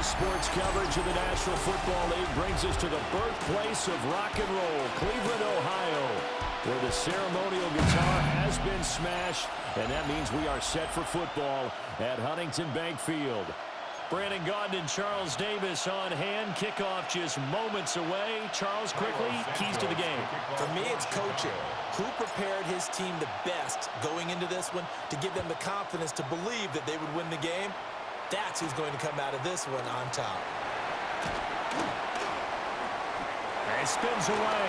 Sports coverage of the National Football League brings us to the birthplace of rock and roll, Cleveland, Ohio, where the ceremonial guitar has been smashed, and that means we are set for football at Huntington Bank Field. Brandon Gaudin and Charles Davis on hand. Kickoff just moments away. Charles, quickly, keys to the game. For me, it's coaching. Who prepared his team the best going into this one to give them the confidence to believe that they would win the game? That's who's going to come out of this one on top. And spins away.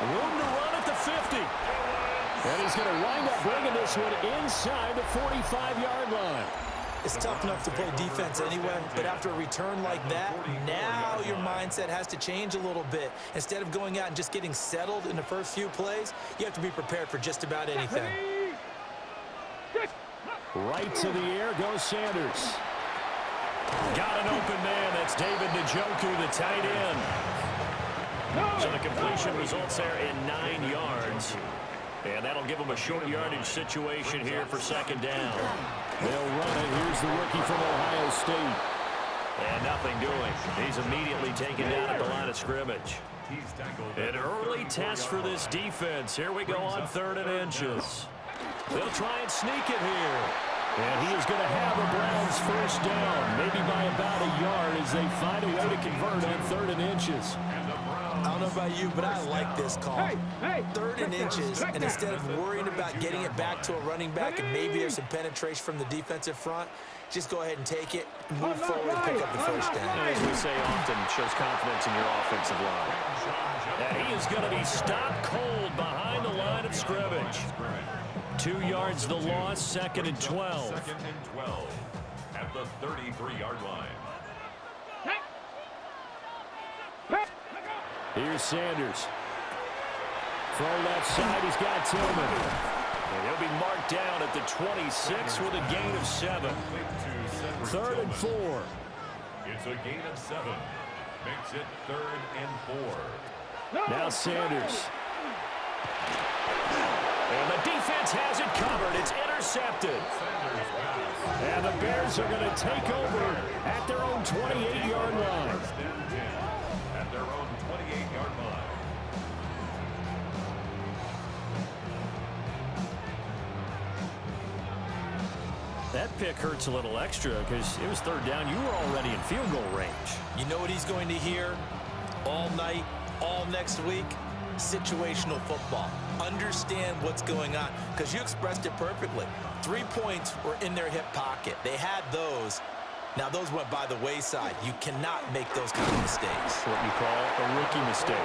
Room to run at the 50. And he's going to wind up bringing this one inside the 45-yard line. It's tough enough to play defense anyway, but after a return like that, now your mindset has to change a little bit. Instead of going out and just getting settled in the first few plays, you have to be prepared for just about anything. Right to the air goes Sanders. Got an open man. That's David Njoku, the tight end. So the completion results there in 9 yards. And that'll give them a short yardage situation here for second down. They'll run it. Here's the rookie from Ohio State. And nothing doing. He's immediately taken down at the line of scrimmage. An early test for this defense. Here we go on 3rd and inches. They'll try and sneak it here. And he is going to have a Browns first down, maybe by about a yard as they find a way to convert on 3rd and inches. I don't know about you, but I like this call. 3rd and inches, and instead of worrying about getting it back to a running back and maybe there's some penetration from the defensive front, just go ahead and take it, move forward, and pick up the first down. As we say often, shows confidence in your offensive line. And he is going to be stopped cold behind the line of scrimmage. 2 yards the loss, 2nd and 12. 2nd and 12 at the 33-yard line. Here's Sanders. From left side, he's got Tillman. And he'll be marked down at the 26 with a gain of 7. 3rd and 4. It's a gain of 7. Makes it 3rd and 4. Now Sanders. And the defense has it covered. It's intercepted. And the Bears are going to take over at their own 28-yard line. At their own 28-yard line. That pick hurts a little extra because it was 3rd down. You were already in field goal range. You know what he's going to hear all night, all next week? Situational football. Understand what's going on, because you expressed it perfectly. 3 points were in their hip pocket. They had those. Now those went by the wayside. You cannot make those kind of mistakes. What you call a rookie mistake.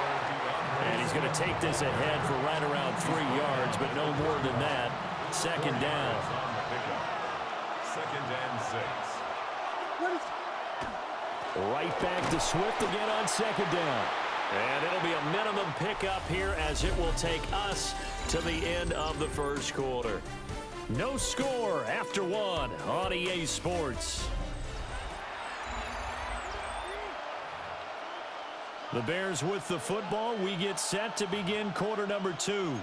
And he's going to take this ahead for right around 3 yards, but no more than that. 2nd down. 2nd and 6. Right back to Swift again on 2nd down. And it'll be a minimum pickup here as it will take us to the end of the first quarter. No score after 1 on EA Sports. The Bears with the football. We get set to begin quarter number 2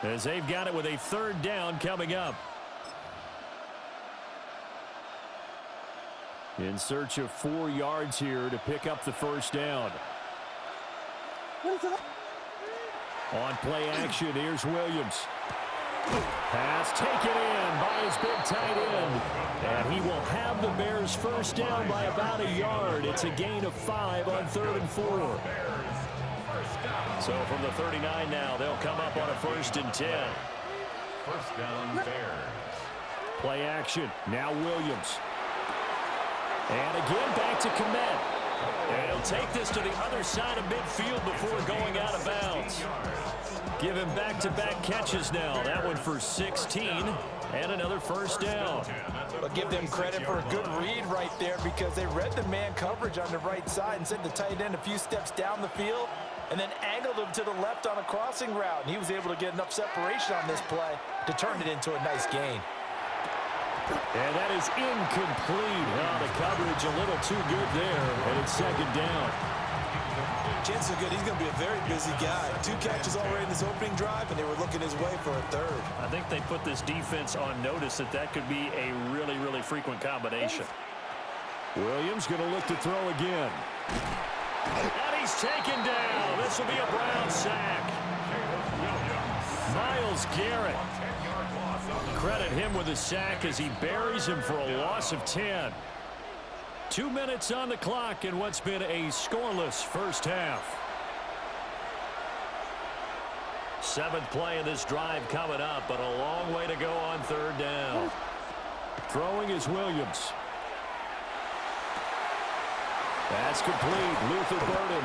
as they've got it with a 3rd down coming up. In search of 4 yards here to pick up the first down. On play action, here's Williams. Pass taken in by his big tight end. And he will have the Bears first down by about a yard. It's a gain of 5 on 3rd and 4. So from the 39 now, they'll come up on a 1st and 10. First down, Bears. Play action, now Williams. And again, back to Kmet. And he'll take this to the other side of midfield before going out of bounds. Give him back-to-back catches now. That one for 16 and another first down. But give them credit for a good read right there, because they read the man coverage on the right side and sent the tight end a few steps down the field and then angled him to the left on a crossing route. And he was able to get enough separation on this play to turn it into a nice gain. And that is incomplete. The coverage a little too good there, and it's 2nd down. Chances are good he's going to be a very busy guy. 2 catches already in this opening drive, and they were looking his way for a 3rd. I think they put this defense on notice that that could be a really, really frequent combination. Williams going to look to throw again. And he's taken down. This will be a Brown sack. Myles Garrett. Credit him with a sack as he buries him for a loss of 10. 2 minutes on the clock in what's been a scoreless first half. Seventh play of this drive coming up, but a long way to go on third down. Throwing is Williams. That's complete. Luther Burden.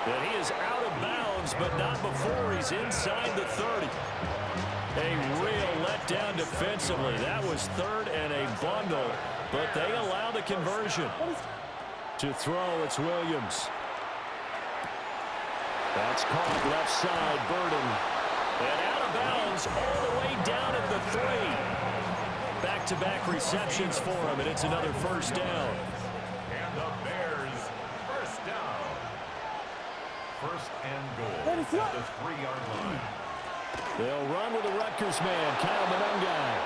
And he is out of bounds, but not before he's inside the 30. A real letdown defensively. That was third and a bundle, but they allow the conversion. To throw, it's Williams. That's caught left side, Burden. And out of bounds all the way down at the 3. Back-to-back receptions for him, and it's another first down. And the Bears first down. First and goal at the 3-yard line. They'll run with the Rutgers man, Kyle Monangai.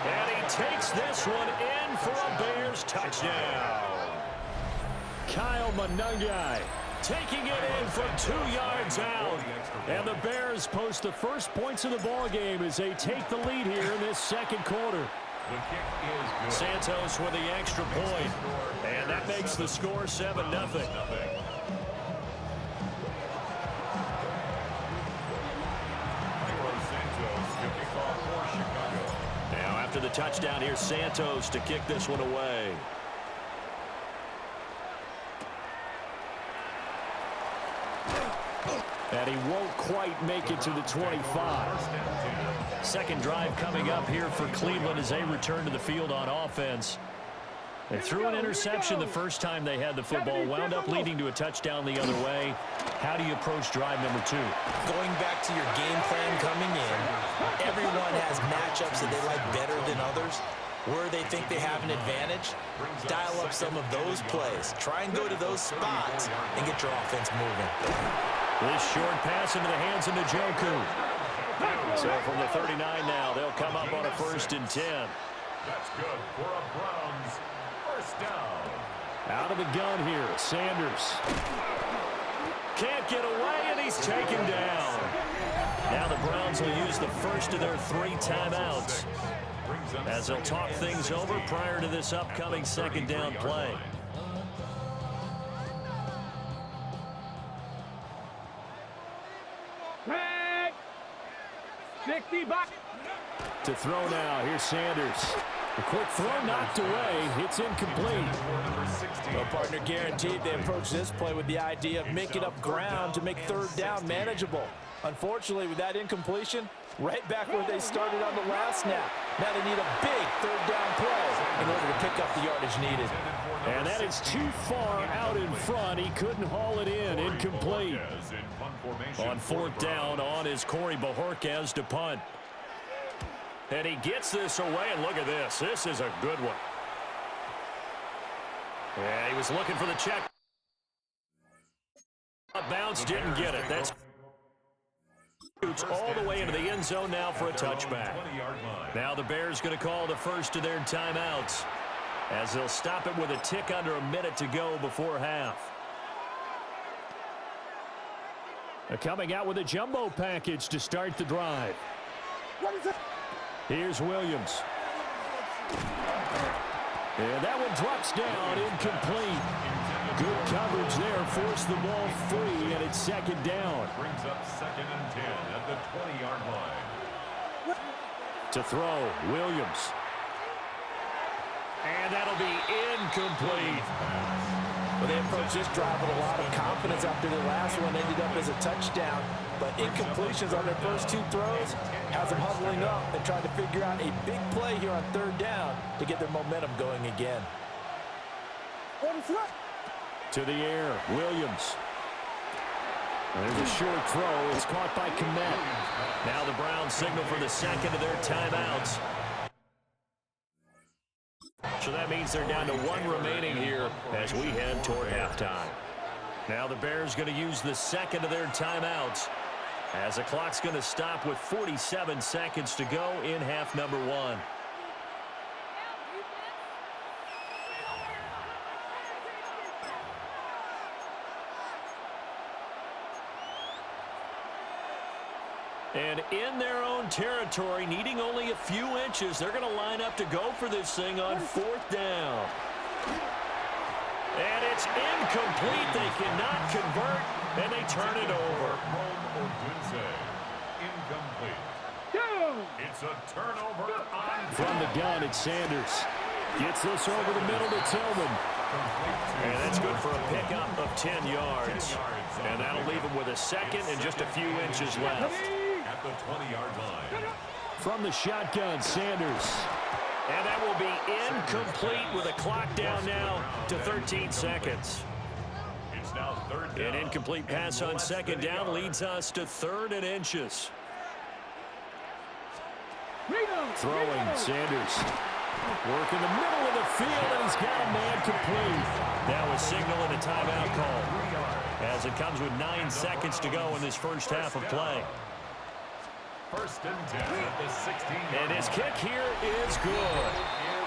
And he takes this one in for a Bears touchdown. Kyle Monangai taking it in from 2 yards out. And the Bears post the first points of the ball game as they take the lead here in this second quarter. The kick is good. Santos with the extra point. And that makes the score 7-0. Now after the touchdown, here's Santos to kick this one away. And he won't quite make it to the 25. Second drive coming up here for Cleveland as they return to the field on offense. They threw an interception the first time they had the football, wound up leading to a touchdown the other way. How do you approach drive number 2? Going back to your game plan coming in, everyone has matchups that they like better than others. Where they think they have an advantage, dial up some of those plays. Try and go to those spots and get your offense moving. This short pass into the hands of Njoku. So from the 39 now, they'll come up on a 1st and 10. That's good for a Browns first down. Out of the gun here, Sanders. Can't get away, and he's taken down. Now the Browns will use the first of their 3 timeouts as they'll talk things over prior to this upcoming second down play. To throw now, here's Sanders. A quick throw knocked away. It's incomplete. Well, partner, guaranteed they approach this play with the idea of making up ground to make third down manageable. Unfortunately, with that incompletion, right back where they started on the last snap. Now they need a big third down play in order to pick up the yardage needed. And that is too far out in front. He couldn't haul it in. Incomplete. On 4th down, on is Corey Bojorquez to punt. And he gets this away, and look at this. This is a good one. Yeah, he was looking for the check. Bounce, didn't get it. That's all the way into the end zone now for a touchback. Now the Bears going to call the first of their timeouts as they'll stop it with a tick under a minute to go before half. They're coming out with a jumbo package to start the drive. Here's Williams. And that one drops down, incomplete. Good coverage there, forced the ball free, and it's second down. Brings up 2nd and 10 at the 20-yard line. To throw, Williams. And that'll be incomplete. Well, they approached this drive with a lot of confidence after their last one ended up as a touchdown. But incompletions on their first 2 throws has them huddling up and trying to figure out a big play here on third down to get their momentum going again. To the air, Williams. There's a short throw. It's caught by Kmet. Now the Browns signal for the second of their timeouts. So that means they're down to 1 remaining here as we head toward halftime. Now the Bears going to use the second of their timeouts as the clock's going to stop with 47 seconds to go in half number 1. And in their own territory, needing only a few inches, they're going to line up to go for this thing on 4th down. And it's incomplete. They cannot convert, and they turn it over. Incomplete. It's a turnover on From the gun, it's Sanders. Gets this over the middle to Tillman. And that's good for a pickup of 10 yards. And that'll leave him with a second and just a few inches left. At the 20-yard line. From the shotgun, Sanders. And that will be incomplete with a clock down now to 13 seconds. It's now 3rd down. An incomplete pass on 2nd down leads us to 3rd and inches. Throwing, Sanders. Work in the middle of the field, and he's got a man complete. Now a signal and a timeout call, as it comes with 9 seconds to go in this first half of play. 1st and 10 at the 16-yard And his kick here is good.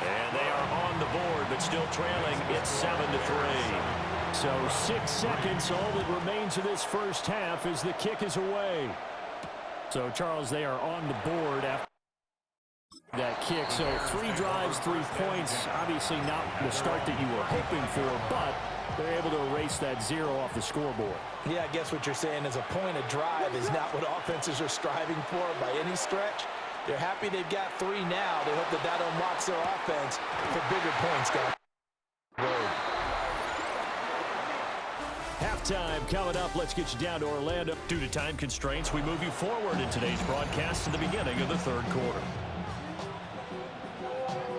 And they are on the board, but still trailing. It's 7-3. So 6 seconds, all that remains of this first half as the kick is away. So, Charles, they are on the board after that kick. So 3 drives, 3 points. Obviously not the start that you were hoping for, but they're able to erase that 0 off the scoreboard. Yeah, I guess what you're saying is a point of drive is not what offenses are striving for by any stretch. They're happy they've got 3 now. They hope that that unlocks their offense for bigger points down the road. Halftime coming up. Let's get you down to Orlando. Due to time constraints, we move you forward in today's broadcast to the beginning of the 3rd quarter.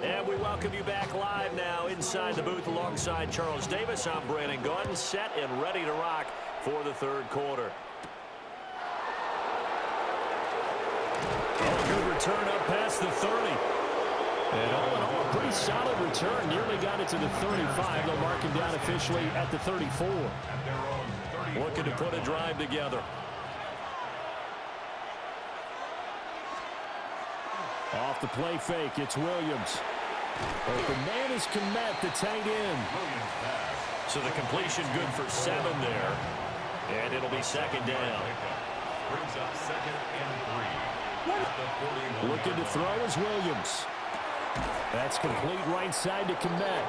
And we welcome you back live now inside the booth alongside Charles Davis. I'm Brandon Gaudin, set and ready to rock for the 3rd quarter. Oh, good return up past the 30. And all in all, a pretty solid return. Nearly got it to the 35. They'll mark him down officially at the 34. Looking to put a drive together. Off the play fake, it's Williams. Open man is Kmet, the tight end. So the completion good for 7 there. And it'll be 2nd down. Brings up 2nd and 3. At the 41. Looking to throw is Williams. That's complete right side to Kmet.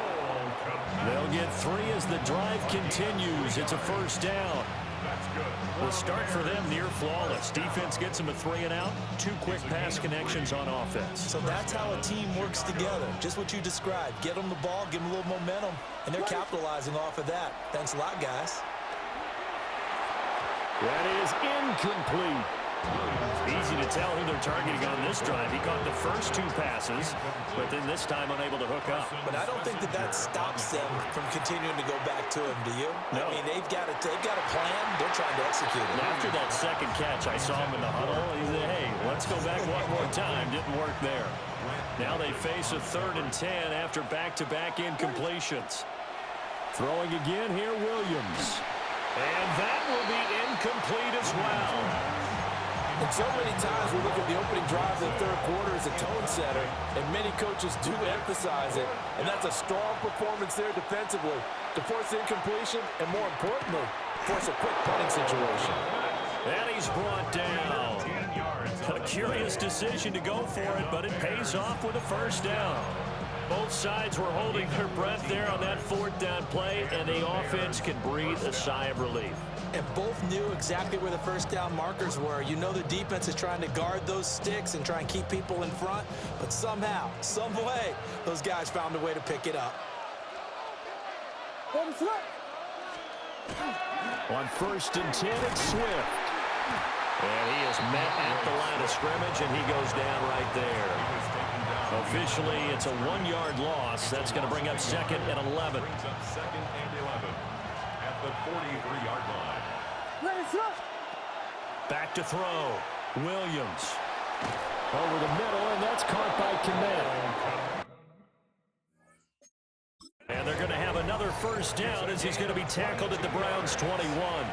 They'll get 3 as the drive continues. It's a 1st down. That's good. The start for them near flawless. Defense gets them a 3 and out. 2 quick pass connections on offense. So that's how a team works together. Just what you described. Get them the ball, give them a little momentum, and they're capitalizing off of that. Thanks a lot, guys. That is incomplete. Easy to tell who they're targeting on this drive. He caught the first 2 passes, but then this time unable to hook up. But I don't think that stops them from continuing to go back to him, do you? No. I mean, they've got a plan. They're trying to execute it. And after that second catch, I saw him in the huddle. He said, hey, let's go back one more time. Didn't work there. Now they face a 3rd and 10 after back-to-back incompletions. Throwing again here, Williams. And that will be incomplete as well. And so many times we look at the opening drive of the 3rd quarter as a tone setter, and many coaches do emphasize it, and that's a strong performance there defensively to force incompletion and, more importantly, force a quick punting situation. And he's brought down. A curious decision to go for it, but it pays off with a 1st down. Both sides were holding their breath there on that 4th down play, and the offense can breathe a sigh of relief. And both knew exactly where the 1st down markers were. You know the defense is trying to guard those sticks and try and keep people in front, but somehow, some way, those guys found a way to pick it up. On 1st and 10, it's Swift. And he is met at the line of scrimmage, and he goes down right there. Officially, it's a 1-yard loss. That's going to bring up 2nd and 11. Brings up 2nd and 11 at the 43-yard line. Back to throw. Williams. Over the middle, and that's caught by Kmet. And they're going to have another 1st down as he's going to be tackled at the Browns' 21.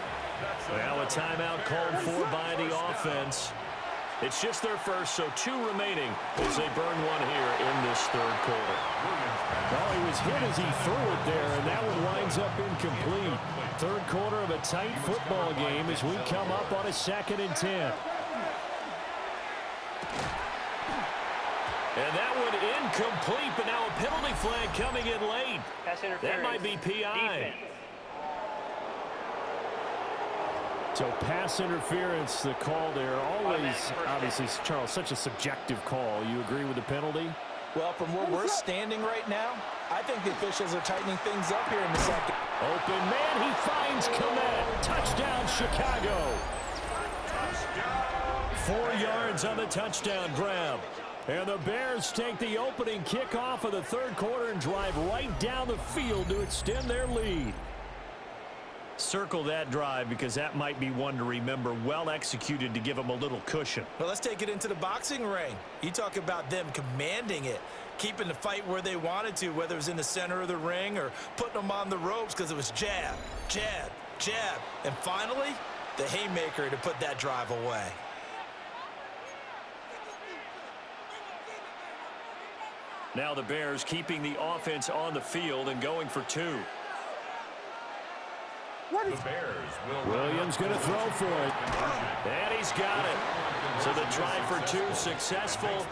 Now a timeout called for by the offense. It's just their first, so 2 remaining as they burn 1 here in this 3rd quarter. Oh, he was hit as he threw it there, and that one winds up incomplete. 3rd quarter of a tight football game as we come up on a 2nd and 10. And that one incomplete, but now a penalty flag coming in late. That might be PI. Defense. So pass interference, the call there. Always, obviously, Charles, such a subjective call. You agree with the penalty? Well, from where we're standing right now, I think the officials are tightening things up here in the second. Open man, he finds Kmet. Touchdown, Chicago. 4 yards on the touchdown grab. And the Bears take the opening kickoff of the third quarter and drive right down the field to extend their lead. Circle that drive because that might be one to remember. Well executed to give them a little cushion. Well, let's take it into the boxing ring. You talk about them commanding it, keeping the fight where they wanted to, whether it was in the center of the ring or putting them on the ropes because it was jab, jab, jab. And finally, the haymaker to put that drive away. Now the Bears keeping the offense on the field and going for 2. The Bears will Williams going to throw for it. And he's got it. So the try for 2 successful.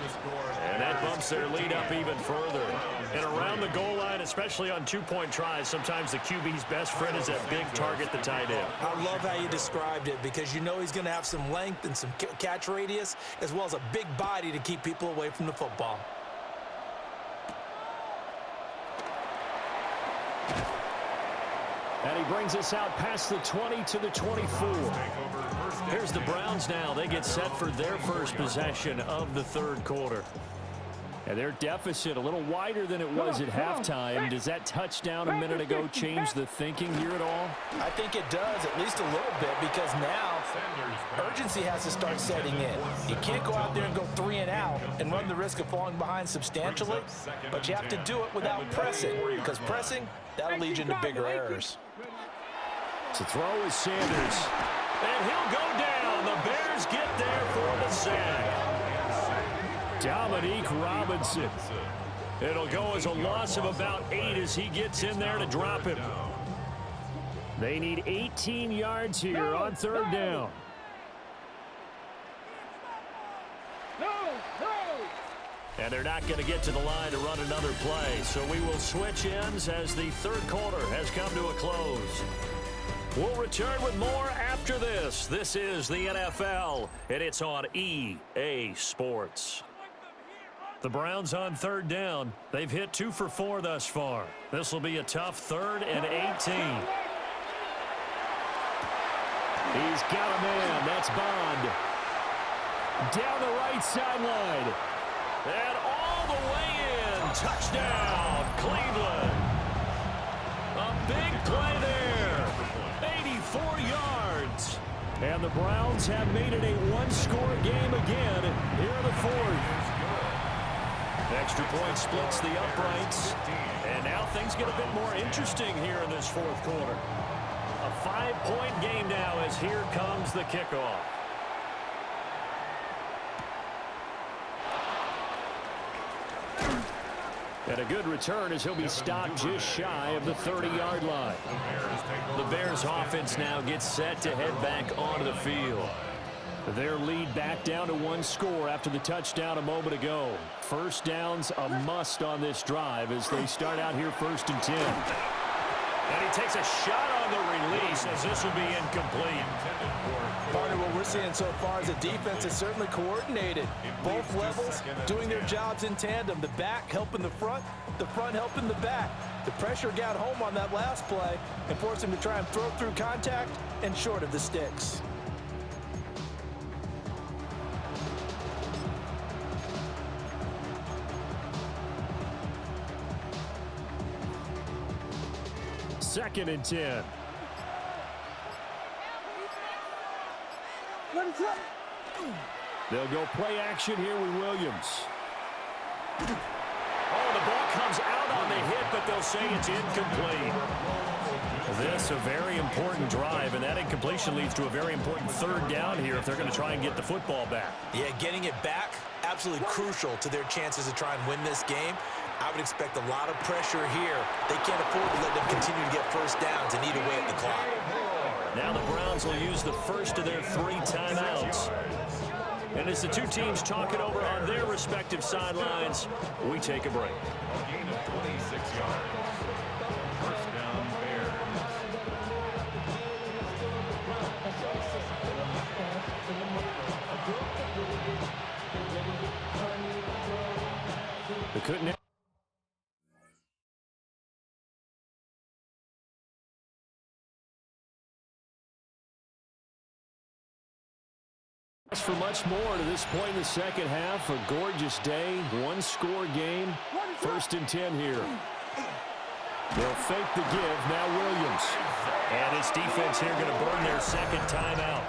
And that bumps their lead up even further. And around the goal line, especially on 2-point tries, sometimes the QB's best friend is that big target, the tight end. I love how you described it because you know he's going to have some length and some catch radius as well as a big body to keep people away from the football. And he brings us out past the 20 to the 24. Here's the Browns now. They get set for their first possession of the third quarter. And their deficit a little wider than it was at halftime. Does that touchdown a minute ago change the thinking here at all? I think it does, at least a little bit, because now urgency has to start setting in. You can't go out there and go 3 and out and run the risk of falling behind substantially, but you have to do it without pressing, because pressing, that'll lead you into bigger errors. To throw is Sanders. And he'll go down. The Bears get there for the sack. Dominique Robinson. It'll go as a loss of about 8 as he gets in there to drop him. They need 18 yards here on third down. And they're not going to get to the line to run another play. So we will switch ends as the third quarter has come to a close. We'll return with more after this. This is the NFL, and it's on EA Sports. The Browns on third down. They've hit 2 for 4 thus far. This will be a tough 3rd and 18. He's got a man. That's Bond. Down the right sideline. And all the way in. Touchdown, Cleveland. A big play there. 84 yards. And the Browns have made it a 1-score game again here in the 4th. Extra point splits the uprights. And now things get a bit more interesting here in this 4th quarter. A 5-point game now as here comes the kickoff. And a good return as he'll be stopped just shy of the 30-yard line. The Bears offense now gets set to head back onto the field. Their lead back down to 1 score after the touchdown a moment ago. First down's a must on this drive as they start out here 1st and 10. And he takes a shot on the release as this will be incomplete. Part of what we're seeing so far is the defense is certainly coordinated. Both levels doing their jobs in tandem. The back helping the front helping the back. The pressure got home on that last play and forced him to try and throw through contact and short of the sticks. Second and 10. They'll go play action here with Williams. Oh, the ball comes out on the hit, but they'll say it's incomplete. This a very important drive, and that incompletion leads to a very important 3rd down here if they're going to try and get the football back. Yeah, getting it back, absolutely crucial to their chances to try and win this game. I would expect a lot of pressure here. They can't afford to let them continue to get first downs and eat away at the clock. Now the Browns will use the first of their 3 timeouts. And as the two teams talk it over on their respective sidelines, we take a break. A gain of 26 yards. First down, Bears. They couldn't. For much more to this point in the second half. A gorgeous day, one-score game. First and 10 here. They'll fake the give. Now Williams. And his defense here going to burn their second timeout.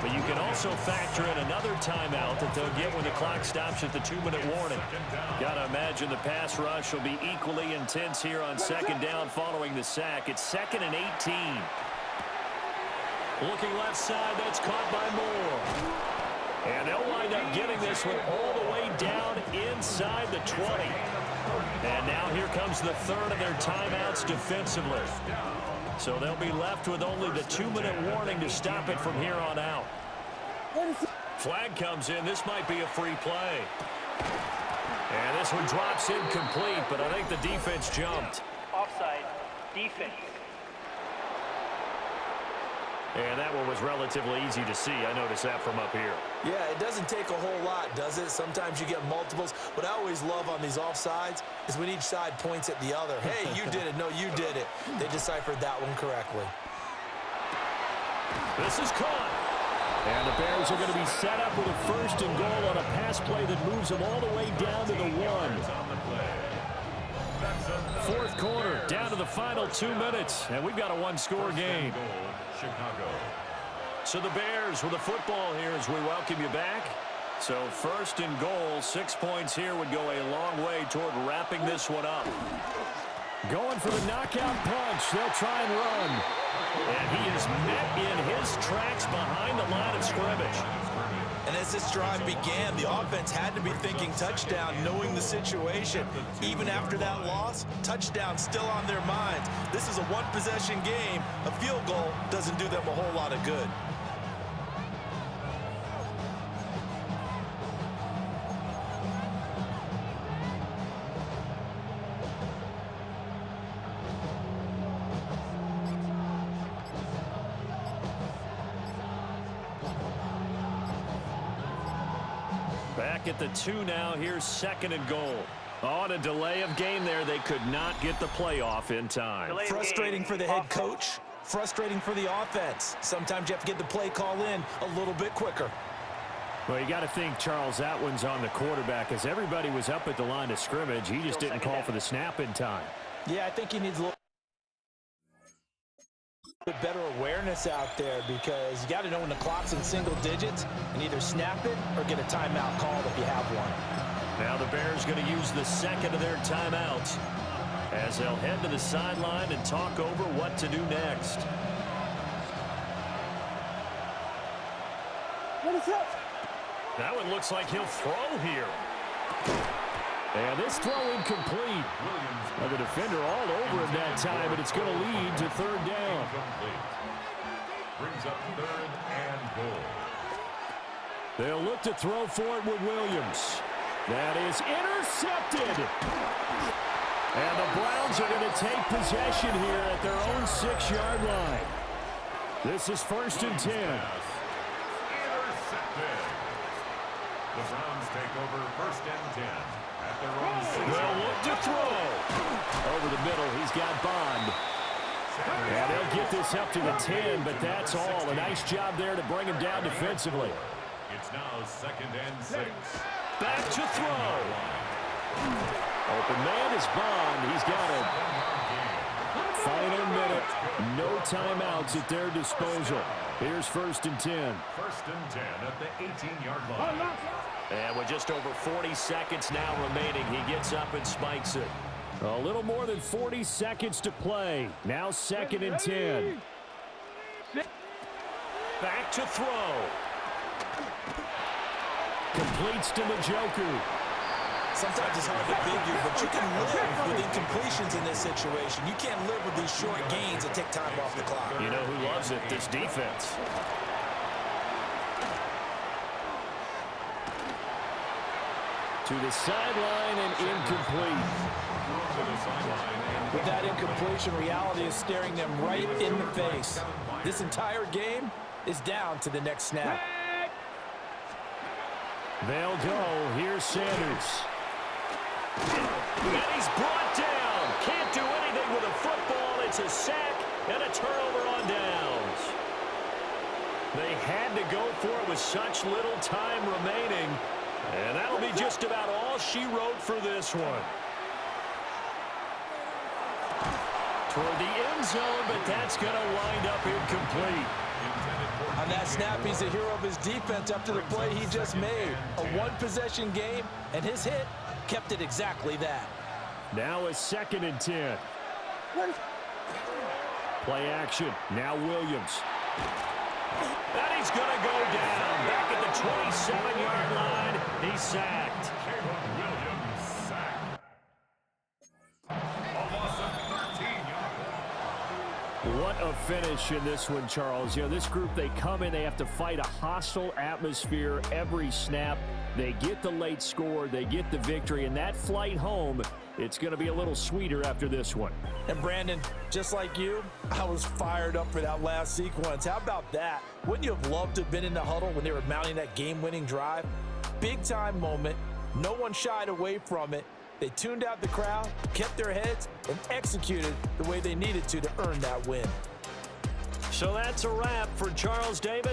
But you can also factor in another timeout that they'll get when the clock stops at the 2-minute warning. Got to imagine the pass rush will be equally intense here on second down following the sack. It's 2nd and 18. Looking left side, that's caught by Moore. And they'll wind up getting this one all the way down inside the 20. And now here comes the third of their timeouts defensively. So they'll be left with only the 2-minute warning to stop it from here on out. Flag comes in. This might be a free play. And this one drops incomplete, but I think the defense jumped. Offside, defense. And that one was relatively easy to see. I noticed that from up here. Yeah, it doesn't take a whole lot, does it? Sometimes you get multiples. What I always love on these offsides is when each side points at the other. Hey, you did it. No, you did it. They deciphered that one correctly. This is caught. And the Bears are going to be set up with a first and goal on a pass play that moves them all the way down to the 1. Fourth quarter, down to the final 2 minutes, and we've got a one-score game. Chicago. So the Bears with the football here as we welcome you back. So first and goal, 6 points here would go a long way toward wrapping this one up. Going for the knockout punch. They'll try and run. And he is met in his tracks behind the line of scrimmage. And as this drive began, the offense had to be thinking touchdown, knowing the situation. Even after that loss, touchdown still on their minds. This is a one-possession game. A field goal doesn't do them a whole lot of good. Back at the 2 now. Here's 2nd and goal. On a delay of game there. They could not get the playoff in time. Frustrating for the head coach. Frustrating for the offense. Sometimes you have to get the play call in a little bit quicker. Well, you got to think, Charles, that one's on the quarterback. As everybody was up at the line of scrimmage, he just didn't call for the snap in time. Yeah, I think he needs a little bit better awareness out there because you got to know when the clock's in single digits and either snap it or get a timeout called if you have one. Now the Bears going to use the second of their timeouts as they'll head to the sideline and talk over what to do next. That one looks like he'll throw here. And this throw incomplete. The defender all over him that time, but it's going to lead to 3rd down. Brings up 3rd and goal. They'll look to throw for it with Williams. That is intercepted. And the Browns are going to take possession here at their own 6-yard line. This is 1st and 10. Intercepted. The Browns take over 1st and 10 at their own 6. They'll look to throw. Over the middle, he's got Bond. And they'll get this up to the 10, but that's all. A nice job there to bring him down defensively. It's now 2nd and 6. Back to throw. Open man is Bond. He's got it. Final minute. No timeouts at their disposal. Here's 1st and 10. 1st and 10 at the 18-yard line. And with just over 40 seconds now remaining, he gets up and spikes it. A little more than 40 seconds to play. Now 2nd and 10. Back to throw. Completes to Njoku. Sometimes it's hard to figure, but you can live with incompletions in this situation. You can't live with these short gains that take time off the clock. You know who loves it? This defense. To the sideline and incomplete. With that incompletion, reality is staring them right in the face. This entire game is down to the next snap. They'll go. Here's Sanders. And he's brought down. Can't do anything with a football. It's a sack and a turnover on downs. They had to go for it with such little time remaining. And that'll be just about all she wrote for this one. Toward the end zone, but that's going to wind up incomplete. On that snap, he's the hero of his defense after the play he just made. A one-possession game, and his hit kept it exactly that. Now a 2nd and 10. Play action. Now Williams. And he's going to go down. Back at the 27-yard line. He's sacked. Caleb Williams sacked. A loss of 13 yards. What a finish in this one, Charles. You know, this group, they come in, they have to fight a hostile atmosphere every snap. They get the late score, they get the victory, and that flight home, it's going to be a little sweeter after this one. And Brandon, just like you, I was fired up for that last sequence. How about that? Wouldn't you have loved to have been in the huddle when they were mounting that game-winning drive? Big-time moment. No one shied away from it. They tuned out the crowd, kept their heads, and executed the way they needed to earn that win. So that's a wrap for Charles Davis.